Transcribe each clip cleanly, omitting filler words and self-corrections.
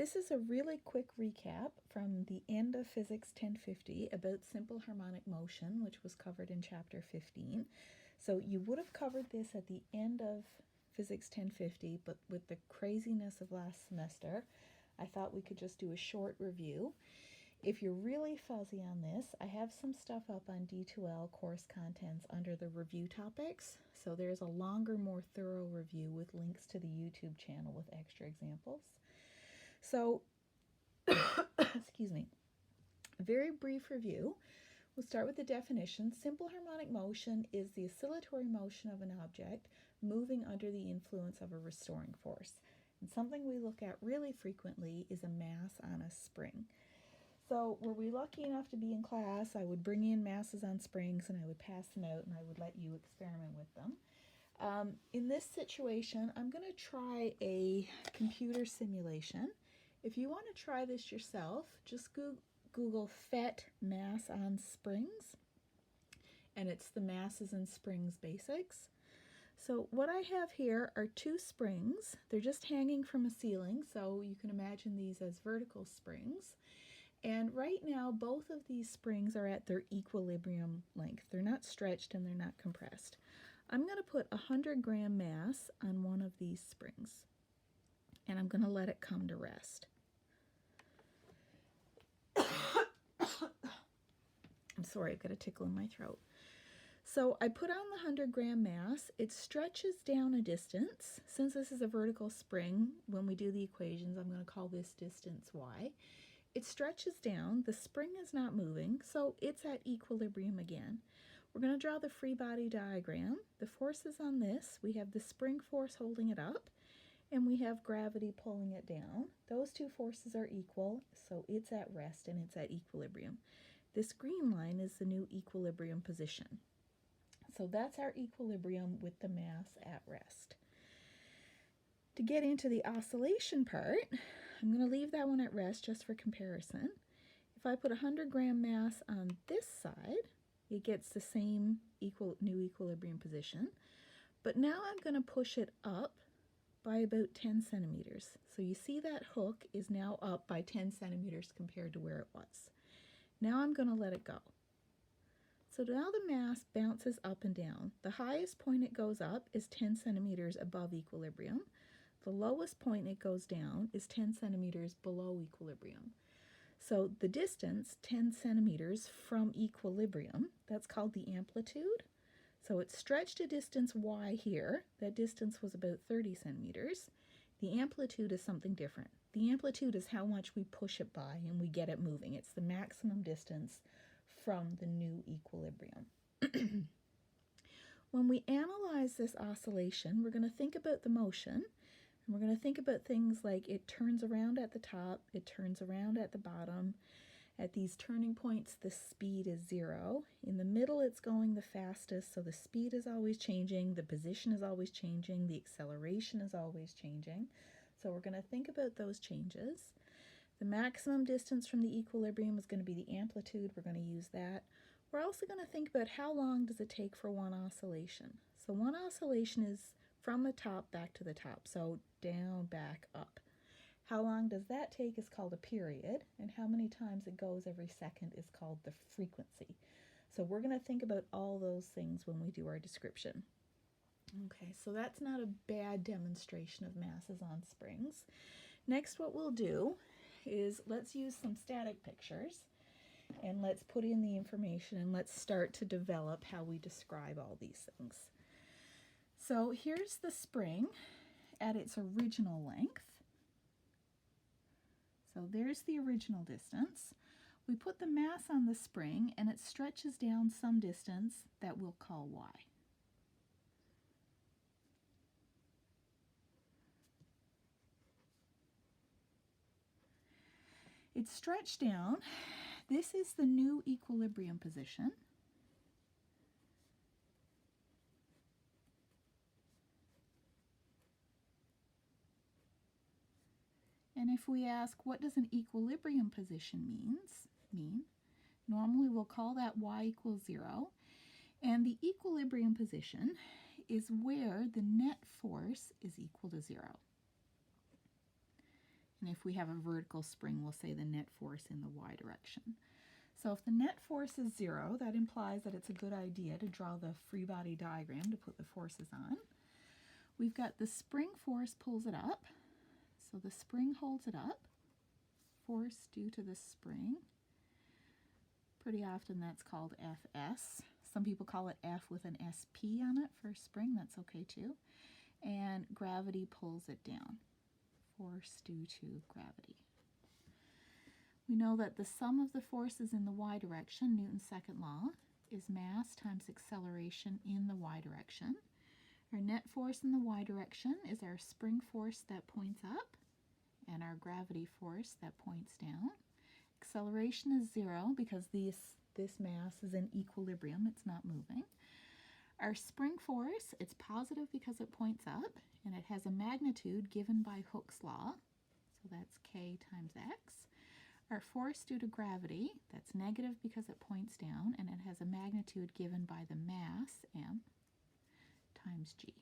This is a really quick recap from the end of Physics 1050 about simple harmonic motion, which was covered in Chapter 15. So you would have covered this at the end of Physics 1050, but with the craziness of last semester, I thought we could just do a short review. If you're really fuzzy on this, I have some stuff up on D2L course contents under the review topics. So there's a longer, more thorough review with links to the YouTube channel with extra examples. So, excuse me, a very brief review. We'll start with the definition. Simple harmonic motion is the oscillatory motion of an object moving under the influence of a restoring force. And something we look at really frequently is a mass on a spring. So were we lucky enough to be in class, I would bring in masses on springs and I would pass them out and I would let you experiment with them. In this situation, I'm going to try a computer simulation. If you want to try this yourself, just Google PhET mass on springs, and it's the masses and springs basics. So what I have here are two springs. They're just hanging from a ceiling, so you can imagine these as vertical springs. And right now, both of these springs are at their equilibrium length. They're not stretched and they're not compressed. I'm going to put a 100-gram mass on one of these springs, and I'm going to let it come to rest. I'm sorry, I've got a tickle in my throat. So I put on the 100-gram mass. It stretches down a distance. Since this is a vertical spring, when we do the equations, I'm going to call this distance y. It stretches down. The spring is not moving, so it's at equilibrium again. We're going to draw the free body diagram. The forces on this, we have the spring force holding it up, and we have gravity pulling it down. Those two forces are equal, so it's at rest and it's at equilibrium. This green line is the new equilibrium position. So that's our equilibrium with the mass at rest. To get into the oscillation part, I'm going to leave that one at rest just for comparison. If I put a 100-gram mass on this side, it gets the same new equilibrium position. But now I'm going to push it up by about 10 centimeters. So you see that hook is now up by 10 centimeters compared to where it was. Now I'm going to let it go. So now the mass bounces up and down. The highest point it goes up is 10 centimeters above equilibrium. The lowest point it goes down is 10 centimeters below equilibrium. So the distance, 10 centimeters from equilibrium, that's called the amplitude. So it stretched a distance y here. That distance was about 30 centimeters. The amplitude is something different. The amplitude is how much we push it by and we get it moving. It's the maximum distance from the new equilibrium. When we analyze this oscillation, we're going to think about the motion, and we're going to think about things like it turns around at the top, it turns around at the bottom. At these turning points, the speed is 0. In the middle, it's going the fastest, so the speed is always changing, the position is always changing, the acceleration is always changing. So we're going to think about those changes. The maximum distance from the equilibrium is going to be the amplitude. We're going to use that. We're also going to think about how long does it take for one oscillation. So one oscillation is from the top back to the top, so down, back, up. How long does that take is called a period, and how many times it goes every second is called the frequency. So we're going to think about all those things when we do our description. Okay, so that's not a bad demonstration of masses on springs. Next, what we'll do is let's use some static pictures and let's put in the information and let's start to develop how we describe all these things. So here's the spring at its original length. So there's the original distance. We put the mass on the spring and it stretches down some distance that we'll call y. It's stretched down. This is the new equilibrium position. And if we ask, what does an equilibrium position mean? Normally we'll call that y equals 0. And the equilibrium position is where the net force is equal to 0. And if we have a vertical spring, we'll say the net force in the y direction. So if the net force is 0, that implies that it's a good idea to draw the free body diagram to put the forces on. We've got the spring force pulls it up. So the spring holds it up. Force due to the spring. Pretty often that's called Fs. Some people call it F with an SP on it for spring. That's okay too. And gravity pulls it down. Force due to gravity. We know that the sum of the forces in the y direction, Newton's second law, is mass times acceleration in the y direction. Our net force in the y direction is our spring force that points up and our gravity force that points down. Acceleration is 0 because this mass is in equilibrium, it's not moving. Our spring force, it's positive because it points up, and it has a magnitude given by Hooke's law, so that's k times x. Our force due to gravity, that's negative because it points down, and it has a magnitude given by the mass, m, times g,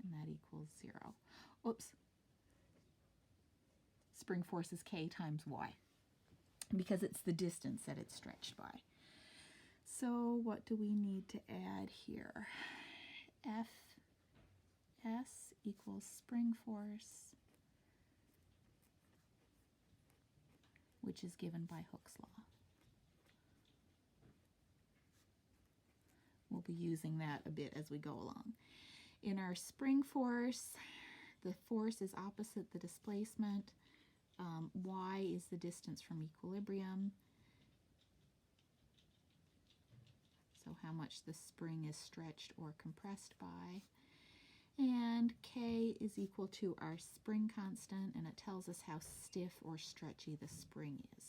and that equals 0. Oops. Spring force is k times y, because it's the distance that it's stretched by. So what do we need to add here? Fs equals spring force, which is given by Hooke's law. We'll be using that a bit as we go along. In our spring force, the force is opposite the displacement. Y is the distance from equilibrium. So how much the spring is stretched or compressed by. And K is equal to our spring constant, and it tells us how stiff or stretchy the spring is.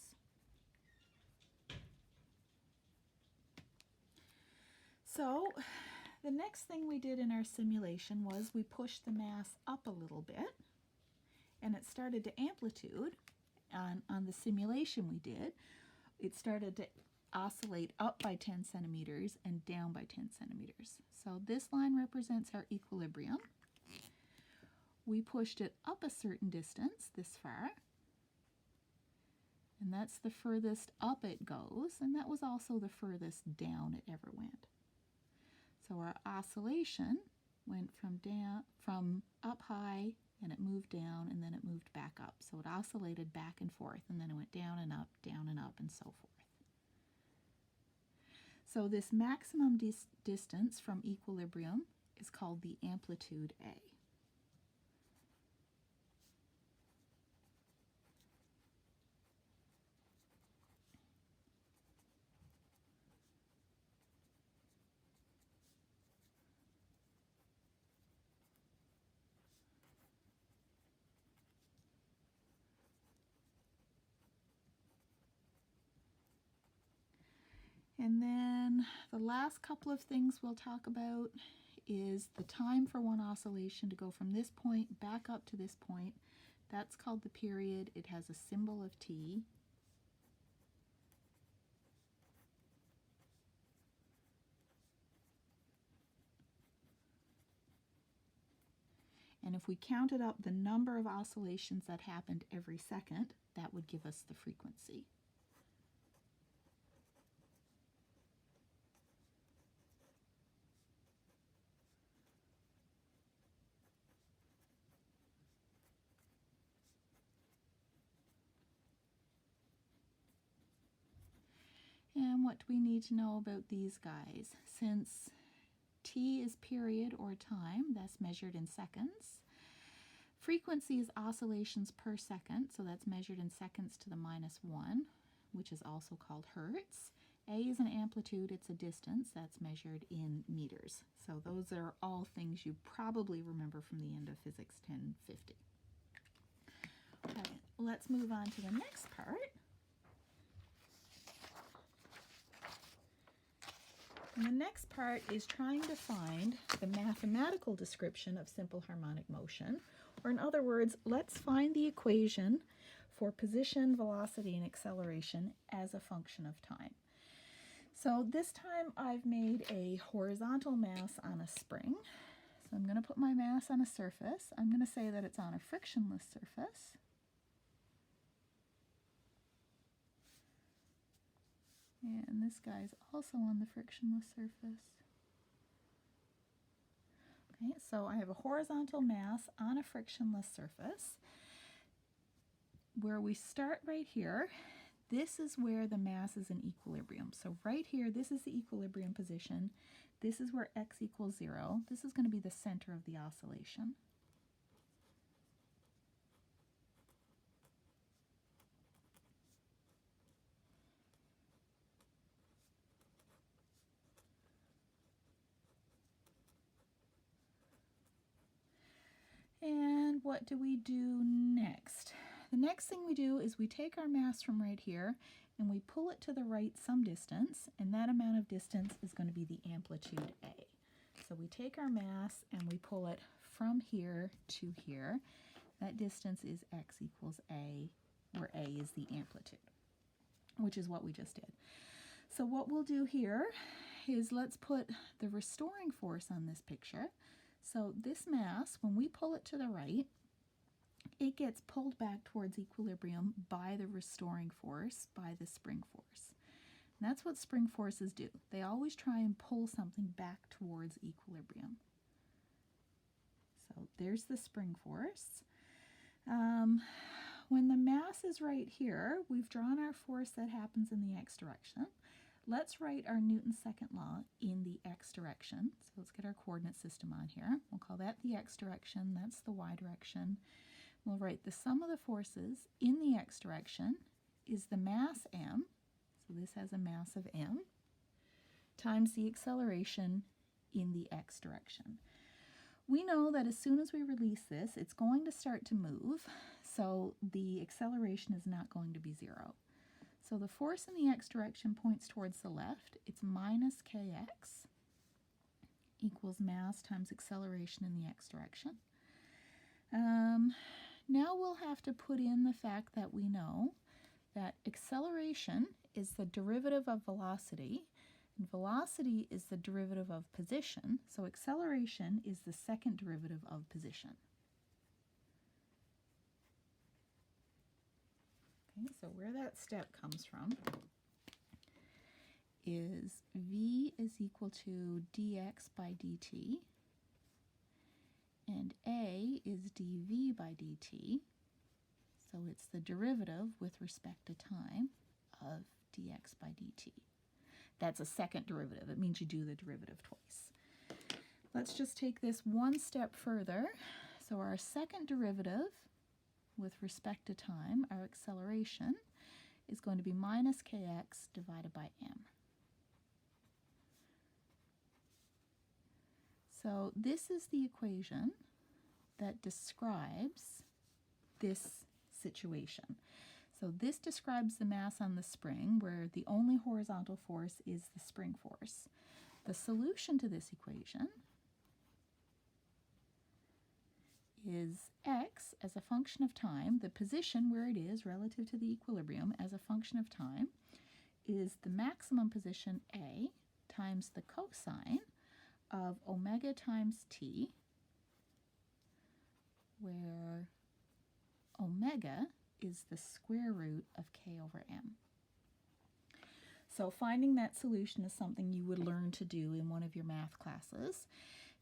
So the next thing we did in our simulation was we pushed the mass up a little bit, and it started to amplitude. On the simulation we did, it started to oscillate up by 10 centimeters and down by 10 centimeters. So this line represents our equilibrium. We pushed it up a certain distance, this far, and that's the furthest up it goes, and that was also the furthest down it ever went. So our oscillation went from up high, and it moved down, and then it moved back up. So it oscillated back and forth, and then it went down and up, and so forth. So this maximum distance from equilibrium is called the amplitude A. And then the last couple of things we'll talk about is the time for one oscillation to go from this point back up to this point. That's called the period. It has a symbol of T. And if we counted up the number of oscillations that happened every second, that would give us the frequency. And what do we need to know about these guys? Since T is period or time, that's measured in seconds. Frequency is oscillations per second, so that's measured in seconds to the -1, which is also called hertz. A is an amplitude, it's a distance, that's measured in meters. So those are all things you probably remember from the end of Physics 1050. Okay, let's move on to the next part. And the next part is trying to find the mathematical description of simple harmonic motion, or in other words, let's find the equation for position, velocity, and acceleration as a function of time. So this time I've made a horizontal mass on a spring. So I'm going to put my mass on a surface. I'm going to say that it's on a frictionless surface. And this guy's also on the frictionless surface. Okay, so I have a horizontal mass on a frictionless surface. Where we start right here, this is where the mass is in equilibrium. So right here, this is the equilibrium position. This is where x equals 0. This is going to be the center of the oscillation. And what do we do next? The next thing we do is we take our mass from right here and we pull it to the right some distance, and that amount of distance is going to be the amplitude A. So we take our mass and we pull it from here to here. That distance is x equals A, where A is the amplitude, which is what we just did. So what we'll do here is let's put the restoring force on this picture. So this mass, when we pull it to the right, it gets pulled back towards equilibrium by the restoring force, by the spring force. And that's what spring forces do. They always try and pull something back towards equilibrium. So there's the spring force. When the mass is right here, we've drawn our force that happens in the x direction. Let's write our Newton's second law in the x direction. So let's get our coordinate system on here. We'll call that the x direction, that's the y direction. We'll write the sum of the forces in the x direction is the mass m, so this has a mass of m, times the acceleration in the x direction. We know that as soon as we release this, it's going to start to move, so the acceleration is not going to be 0. So the force in the x direction points towards the left. It's minus kx equals mass times acceleration in the x direction. Now we'll have to put in the fact that we know that acceleration is the derivative of velocity, and velocity is the derivative of position, so acceleration is the second derivative of position. Okay, so where that step comes from is v is equal to dx by dt, and a is dv by dt, so it's the derivative with respect to time of dx by dt. That's a second derivative. It means you do the derivative twice. Let's just take this one step further. So our second derivative with respect to time, our acceleration, is going to be minus kx divided by m. So this is the equation that describes this situation. So this describes the mass on the spring, where the only horizontal force is the spring force. The solution to this equation is x as a function of time, the position where it is relative to the equilibrium as a function of time, is the maximum position A times the cosine of omega times t, where omega is the square root of k over m. So finding that solution is something you would learn to do in one of your math classes.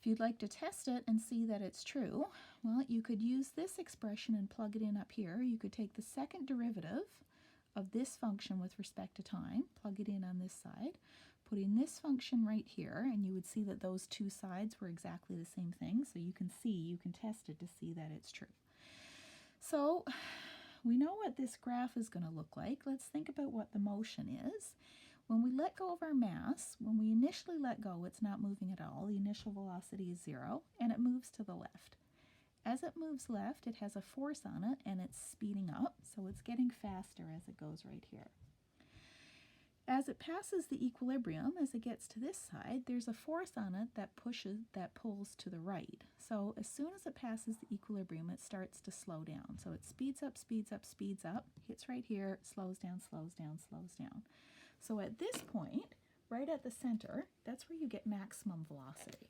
If you'd like to test it and see that it's true, well, you could use this expression and plug it in up here. You could take the second derivative of this function with respect to time, plug it in on this side, put in this function right here, and you would see that those two sides were exactly the same thing. So you can test it to see that it's true. So we know what this graph is going to look like. Let's think about what the motion is. When we let go of our mass, when we initially let go, it's not moving at all. The initial velocity is 0, and it moves to the left. As it moves left, it has a force on it, and it's speeding up, so it's getting faster as it goes right here. As it passes the equilibrium, as it gets to this side, there's a force on it that pulls to the right. So as soon as it passes the equilibrium, it starts to slow down. So it speeds up, speeds up, speeds up, hits right here, slows down, slows down, slows down. So at this point, right at the center, that's where you get maximum velocity.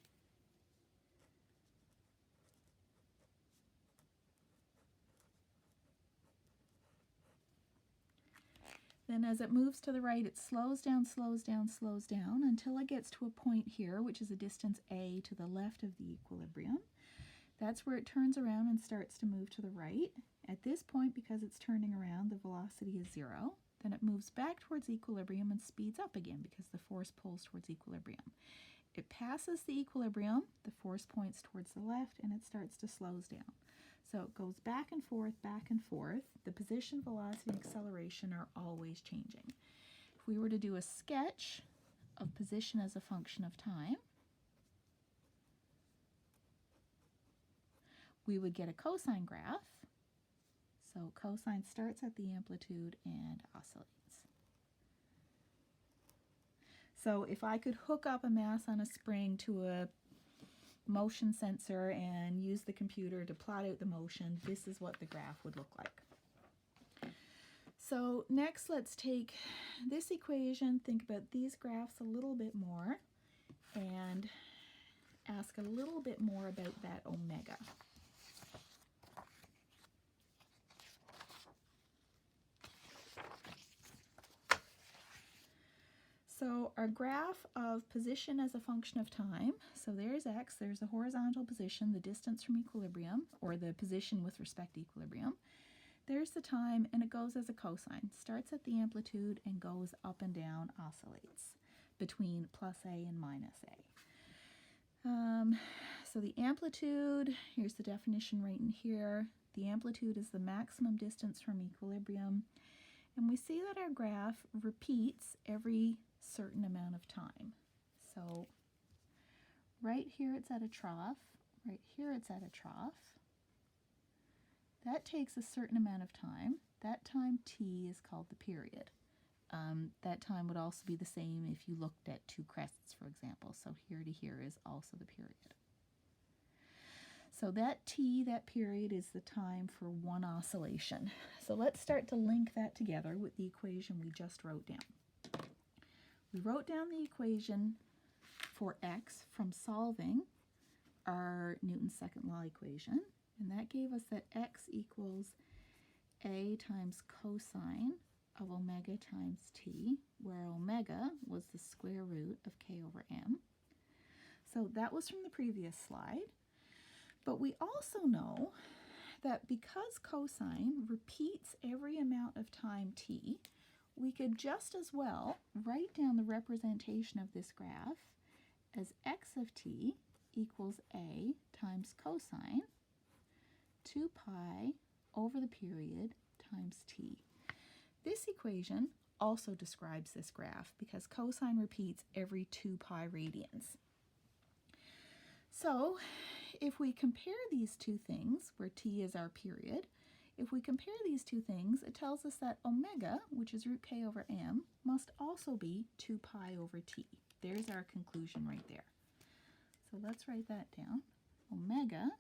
Then as it moves to the right, it slows down, slows down, slows down until it gets to a point here, which is a distance a to the left of the equilibrium. That's where it turns around and starts to move to the right. At this point, because it's turning around, the velocity is 0. Then it moves back towards equilibrium and speeds up again because the force pulls towards equilibrium. It passes the equilibrium, the force points towards the left, and it starts to slow down. So it goes back and forth, back and forth. The position, velocity, and acceleration are always changing. If we were to do a sketch of position as a function of time, we would get a cosine graph. So cosine starts at the amplitude and oscillates. So if I could hook up a mass on a spring to a motion sensor and use the computer to plot out the motion, this is what the graph would look like. So next, let's take this equation, think about these graphs a little bit more, and ask a little bit more about that omega. So our graph of position as a function of time, so there's x, there's the horizontal position, the distance from equilibrium, or the position with respect to equilibrium. There's the time, and it goes as a cosine. Starts at the amplitude and goes up and down, oscillates between plus a and minus a. So the amplitude, here's the definition right in here. The amplitude is the maximum distance from equilibrium. And we see that our graph repeats every certain amount of time. So right here it's at a trough, right here it's at a trough. That takes a certain amount of time. That time t is called the period. That time would also be the same if you looked at two crests, for example. So here to here is also the period. So that t, that period, is the time for one oscillation. So let's start to link that together with the equation we just wrote down. We wrote down the equation for x from solving our Newton's second law equation, and that gave us that x equals a times cosine of omega times t, where omega was the square root of k over m. So that was from the previous slide. But we also know that because cosine repeats every amount of time t, we could just as well write down the representation of this graph as x of t equals a times cosine 2 pi over the period times t. This equation also describes this graph because cosine repeats every 2 pi radians. So if we compare these two things, where t is our period, if we compare these two things, it tells us that omega, which is root k over m, must also be 2 pi over t. There's our conclusion right there. So let's write that down. Omega,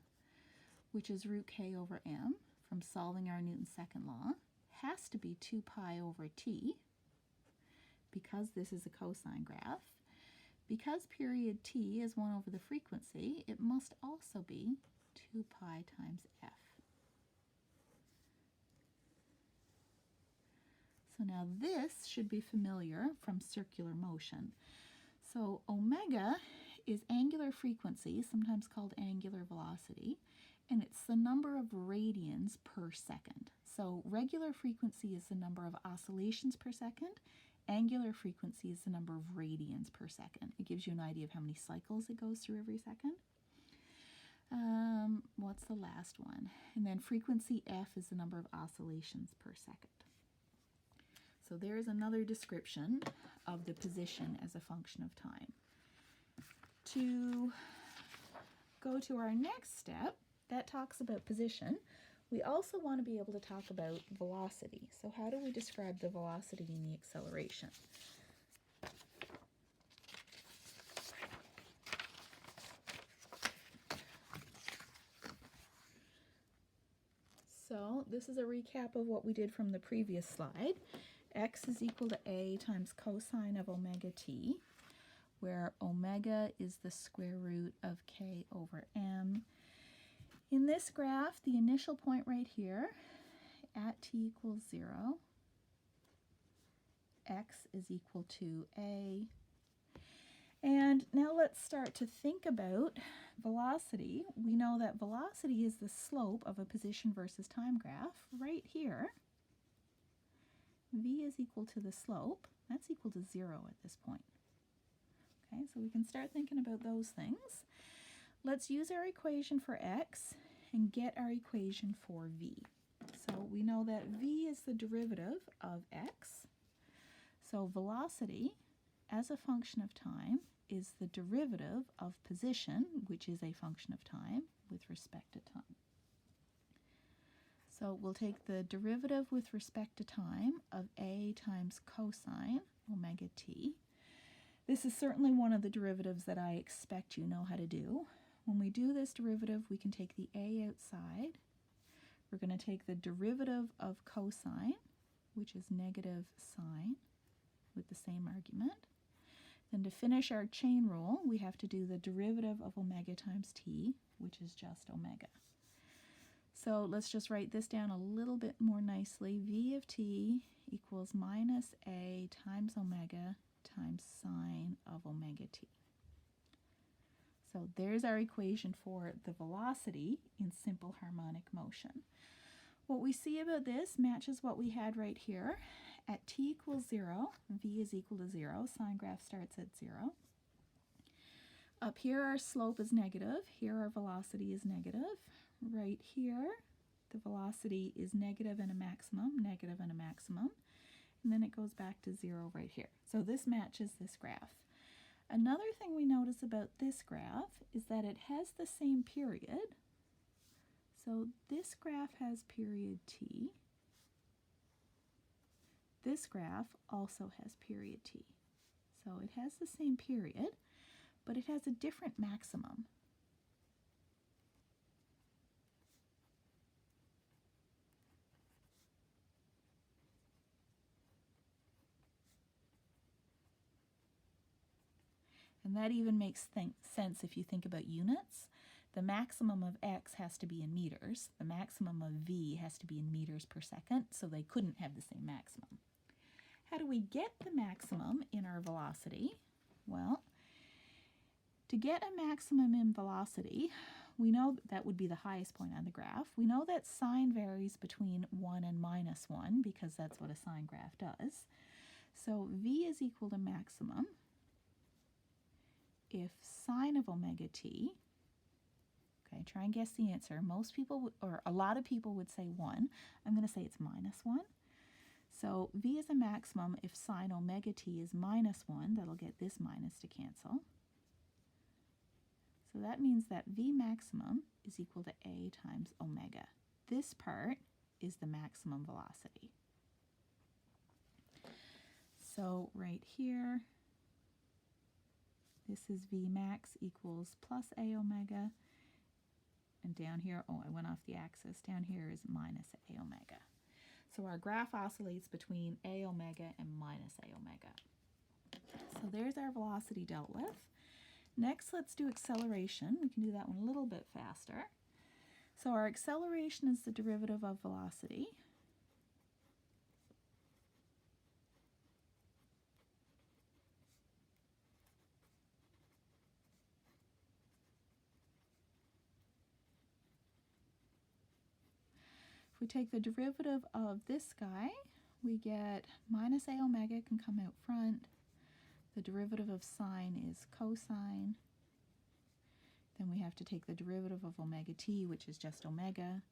which is root k over m, from solving our Newton's second law, has to be 2 pi over t, because this is a cosine graph. Because period t is 1 over the frequency, it must also be 2 pi times f. So now this should be familiar from circular motion. So omega is angular frequency, sometimes called angular velocity, and it's the number of radians per second. So regular frequency is the number of oscillations per second. Angular frequency is the number of radians per second. It gives you an idea of how many cycles it goes through every second. What's the last one? And then frequency f is the number of oscillations per second. So there's another description of the position as a function of time. To go to our next step, that talks about position. We also want to be able to talk about velocity. So how do we describe the velocity and the acceleration? So this is a recap of what we did from the previous slide. X is equal to a times cosine of omega t, where omega is the square root of k over m. In this graph, the initial point right here at t equals 0 x is equal to a. And now let's start to think about velocity. We know that velocity is the slope of a position versus time graph right here. V is equal to the slope. That's equal to 0 at this point. Okay, so we can start thinking about those things. Let's use our equation for x and get our equation for v. So we know that v is the derivative of x. So velocity as a function of time is the derivative of position, which is a function of time, with respect to time. So we'll take the derivative with respect to time of a times cosine omega t. This is certainly one of the derivatives that I expect you know how to do. When we do this derivative, we can take the a outside. We're going to take the derivative of cosine, which is negative sine, with the same argument. Then to finish our chain rule, we have to do the derivative of omega times t, which is just omega. So let's just write this down a little bit more nicely. V of t equals minus a times omega times sine of omega t. So there's our equation for the velocity in simple harmonic motion. What we see about this matches what we had right here. At t equals 0, v is equal to 0. Sine graph starts at 0. Up here our slope is negative. Here our velocity is negative. Right here the velocity is negative and a maximum, negative and a maximum. And then it goes back to 0 right here. So this matches this graph. Another thing we notice about this graph is that it has the same period. So this graph has period t. This graph also has period t. So it has the same period, but it has a different maximum. And that even makes sense if you think about units. The maximum of x has to be in meters. The maximum of v has to be in meters per second, so they couldn't have the same maximum. How do we get the maximum in our velocity? Well, to get a maximum in velocity, we know that would be the highest point on the graph. We know that sine varies between 1 and minus 1 because that's what a sine graph does. So v is equal to maximum if sine of omega t, okay, try and guess the answer. Most people, or a lot of people would say 1. I'm going to say it's minus 1. So v is a maximum if sine omega t is minus 1. That'll get this minus to cancel. So that means that v maximum is equal to a times omega. This part is the maximum velocity. So right here, this is v max equals plus a omega. And down here, oh, I went off the axis. Down here is minus a omega. So our graph oscillates between a omega and minus a omega. So there's our velocity dealt with. Next, let's do acceleration. We can do that one a little bit faster. So our acceleration is the derivative of velocity. If we take the derivative of this guy, we get minus a omega can come out front. The derivative of sine is cosine. Then we have to take the derivative of omega t, which is just omega.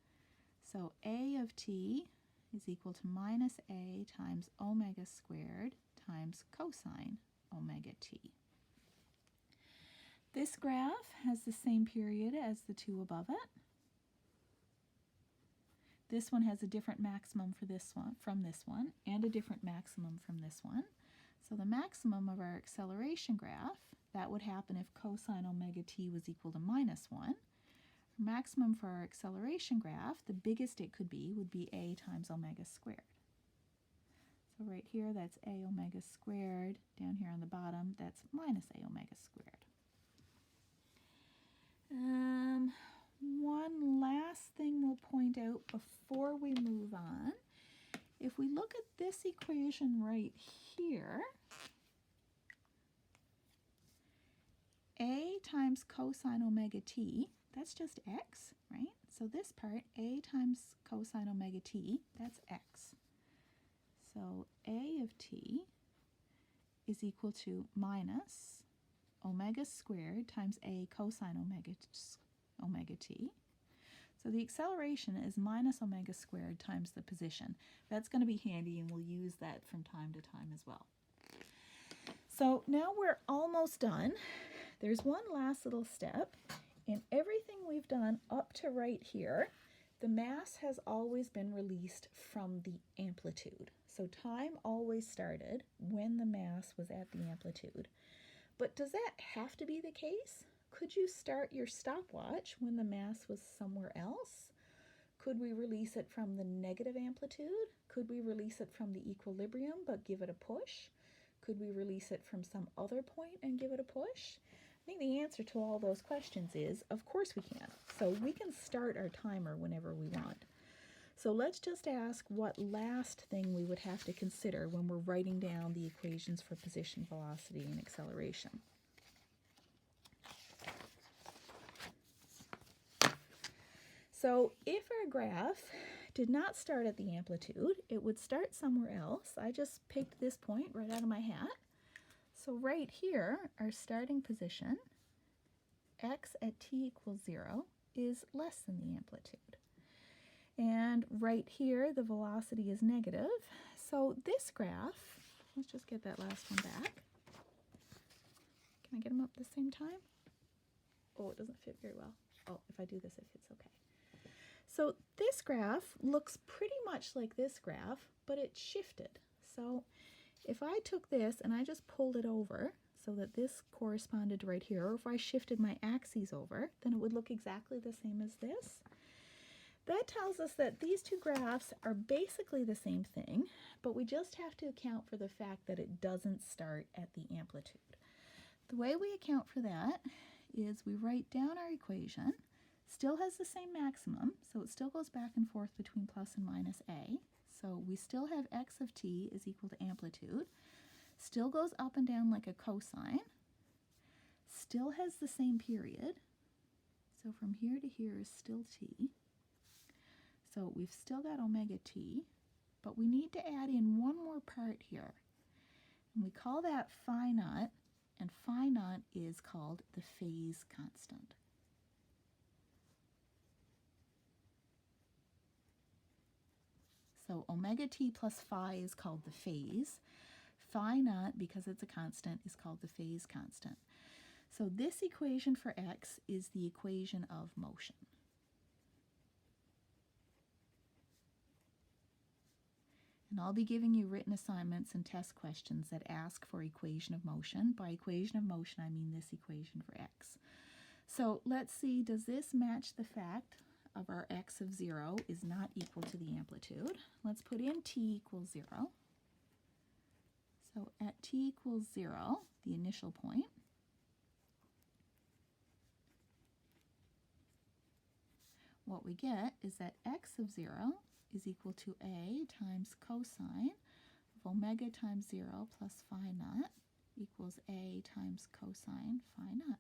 So a of t is equal to minus a times omega squared times cosine omega t. This graph has the same period as the two above it. This one has a different maximum for this one, from this one, and a different maximum from this one. So the maximum of our acceleration graph, that would happen if cosine omega t was equal to minus 1. Our maximum for our acceleration graph, the biggest it could be, would be a times omega squared. So right here, that's a omega squared. Down here on the bottom, that's minus a omega squared. One last thing we'll point out before we move on. if we look at this equation right here, a times cosine omega t, that's just x, right? So this part, a times cosine omega t, that's x. So a of t is equal to minus omega squared times a cosine omega t. So the acceleration is minus omega squared times the position. That's going to be handy, and we'll use that from time to time as well. So now we're almost done. There's one last little step. In everything we've done up to right here, the mass has always been released from the amplitude. So time always started when the mass was at the amplitude. But does that have to be the case? Could you start your stopwatch when the mass was somewhere else? Could we release it from the negative amplitude? Could we release it from the equilibrium but give it a push? Could we release it from some other point and give it a push? I think the answer to all those questions is, of course we can. So we can start our timer whenever we want. So let's just ask what last thing we would have to consider when we're writing down the equations for position, velocity, and acceleration. So if our graph did not start at the amplitude, it would start somewhere else. I just picked this point right out of my hat. So right here, our starting position, x at t equals 0, is less than the amplitude. And right here, the velocity is negative. So this graph, let's just get that last one back. Can I get them up at the same time? Oh, it doesn't fit very well. Oh, if I do this, it fits okay. So this graph looks pretty much like this graph, but it's shifted. So if I took this and I just pulled it over so that this corresponded to right here, or if I shifted my axes over, then it would look exactly the same as this. That tells us that these two graphs are basically the same thing, but we just have to account for the fact that it doesn't start at the amplitude. The way we account for that is we write down our equation. Still has the same maximum, so it still goes back and forth between plus and minus a. So we still have x of t is equal to amplitude. Still goes up and down like a cosine. Still has the same period. So from here to here is still t. So we've still got omega t, but we need to add in one more part here. And we call that phi naught, and phi naught is called the phase constant. So omega t plus phi is called the phase. Phi naught, because it's a constant, is called the phase constant. So this equation for x is the equation of motion. And I'll be giving you written assignments and test questions that ask for equation of motion. By equation of motion, I mean this equation for x. So let's see, does this match the fact of our x of 0 is not equal to the amplitude? Let's put in t equals 0. So at t equals 0, the initial point, what we get is that x of 0 is equal to a times cosine of omega times 0 plus phi naught equals a times cosine phi naught.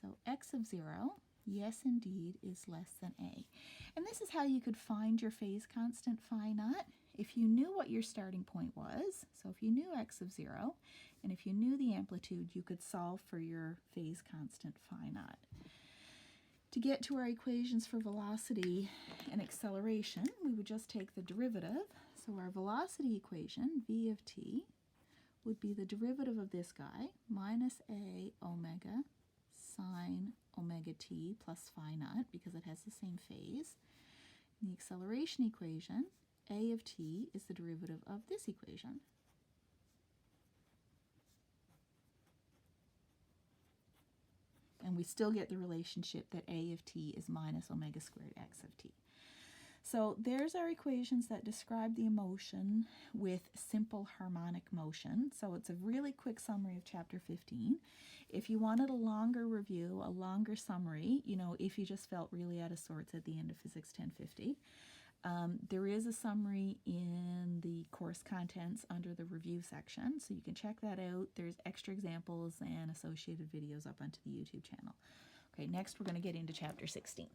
So x of 0, yes indeed, is less than a. And this is how you could find your phase constant phi naught. If you knew what your starting point was, so if you knew x of 0, and if you knew the amplitude, you could solve for your phase constant phi naught. To get to our equations for velocity and acceleration, we would just take the derivative. So our velocity equation, v of t, would be the derivative of this guy, minus a omega sine omega t plus phi naught, because it has the same phase. In the acceleration equation, a of t is the derivative of this equation. And we still get the relationship that a of t is minus omega squared x of t. So there's our equations that describe the motion with simple harmonic motion. So it's a really quick summary of chapter 15. If you wanted a longer review, a longer summary, if you just felt really out of sorts at the end of Physics 1050, There is a summary in the course contents under the review section, so you can check that out. There's extra examples and associated videos up onto the YouTube channel. Okay, next we're going to get into chapter 16.